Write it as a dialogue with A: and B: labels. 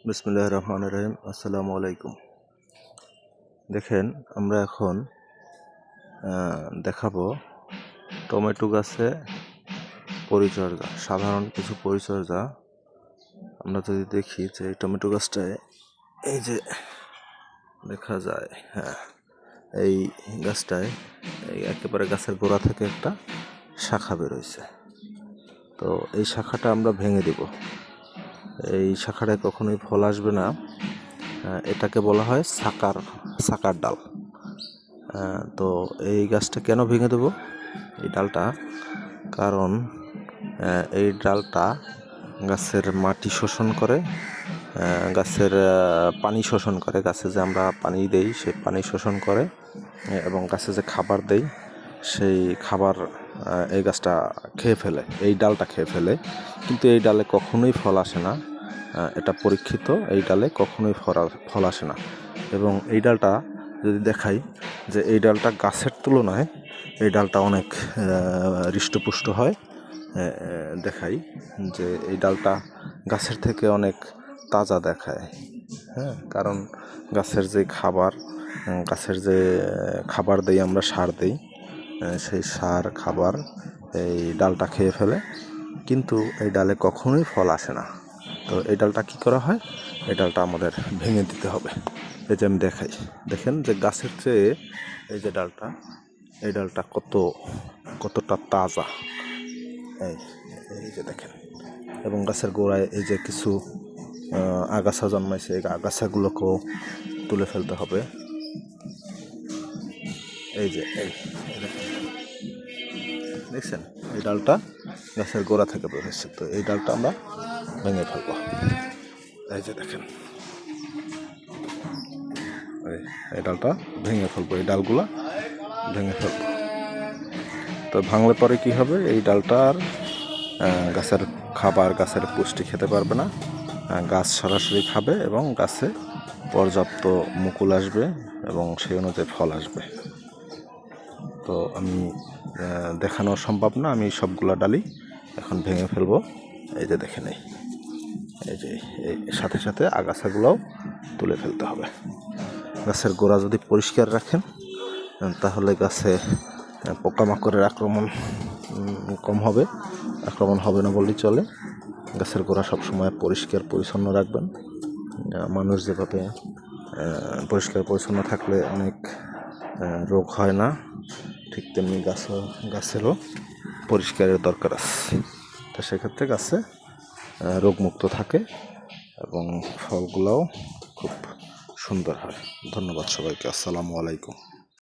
A: বিসমিল্লাহির রহমানির রহিম। আসসালামু আলাইকুম। দেখেন, আমরা এখন দেখাবো টমেটো গাছে পরিচর্যা, সাধারণ কিছু পরিচর্যা। আমরা যদি দেখি যে এই টমেটো গাছটায় এই যে দেখা যায়, হ্যাঁ, এই গাছটায় এই একেবারে গাছের গোড়া থেকে একটা শাখা বেরোইছে। তো এই শাখাটা আমরা ভেঙে দেব। এই শাখাটায় কখনোই ফল আসবে না। এটাকে বলা হয় সাকার ডাল। তো এই গাছটা কেন ভেঙে দেবো, এই ডালটা? কারণ এই ডালটা গাছের মাটি শোষণ করে, গাছের পানি শোষণ করে। গাছে যে আমরা পানি দেই সেই পানি শোষণ করে, এবং গাছে যে খাবার দেই সেই খাবার এই গাছটা খেয়ে ফেলে, এই ডালটা খেয়ে ফেলে। কিন্তু এই ডালে কখনোই ফল আসে না, এটা পরীক্ষিত। এই ডালে কখনোই ফল আসে না। এবং এই ডালটা যদি দেখাই যে এই ডালটা গাছের তুলনায় এই ডালটা অনেক হৃষ্টপুষ্ট হয়। দেখাই যে এই ডালটা গাছের থেকে অনেক তাজা দেখায়। হ্যাঁ, কারণ গাছের যে খাবার দেই আমরা, সার দেই, সেই সার খাবার এই ডালটা খেয়ে ফেলে, কিন্তু এই ডালে কখনোই ফল আসে না। তো এই ডালটা কী করা হয়? এই ডালটা আমাদের ভেঙে দিতে হবে। এই যে আমি দেখাই, দেখেন যে গাছের চেয়ে এই যে ডালটা, এই ডালটা কতটা তাজা। এই যে দেখেন, এবং গাছের গোড়ায় এই যে কিছু আগাছা জন্মাইছে, এই আগাছাগুলোকেও তুলে ফেলতে হবে। এই যে দেখছেন, এই ডালটা গাছের গোড়া থেকে বের হচ্ছে। তো এই ডালটা আমরা ভেঙে ফেলবো। এই যে দেখেন, এই ডালটা ভেঙে ফেলবো, এই ডালগুলা ভেঙে ফেলবো। তো ভাঙলে পরে কি হবে? এই ডালটা আর গাছের খাবার, গাছের পুষ্টি খেতে পারবে না। গাছ সরাসরি খাবে এবং গাছে পর্যাপ্ত মুকুল আসবে এবং সেই অনুযায়ী ফল আসবে। তো আমি দেখানো সম্ভব না, আমি সবগুলা ডালি এখন ভেঙে ফেলবো। এই যে দেখেন, এই যে এই সাথে সাথে আগাছাগুলোও তুলে ফেলতে হবে। গাছের গোড়া যদি পরিষ্কার রাখেন তাহলে গাছে পোকামাকড়ের আক্রমণ কম হবে, আক্রমণ হবে না বললেই চলে। গাছের গোড়া সবসময় পরিষ্কার পরিচ্ছন্ন রাখবেন। মানুষ যেভাবে পরিষ্কার পরিচ্ছন্ন থাকলে অনেক রোগ হয় না, ঠিক তেমনি গাছেরও পরিষ্কারের দরকার আছে। তো সেক্ষেত্রে গাছে রোগমুক্ত থাকে এবং ফলগুলোও খুব সুন্দর হয়। ধন্যবাদ সবাইকে। আসসালামু আলাইকুম।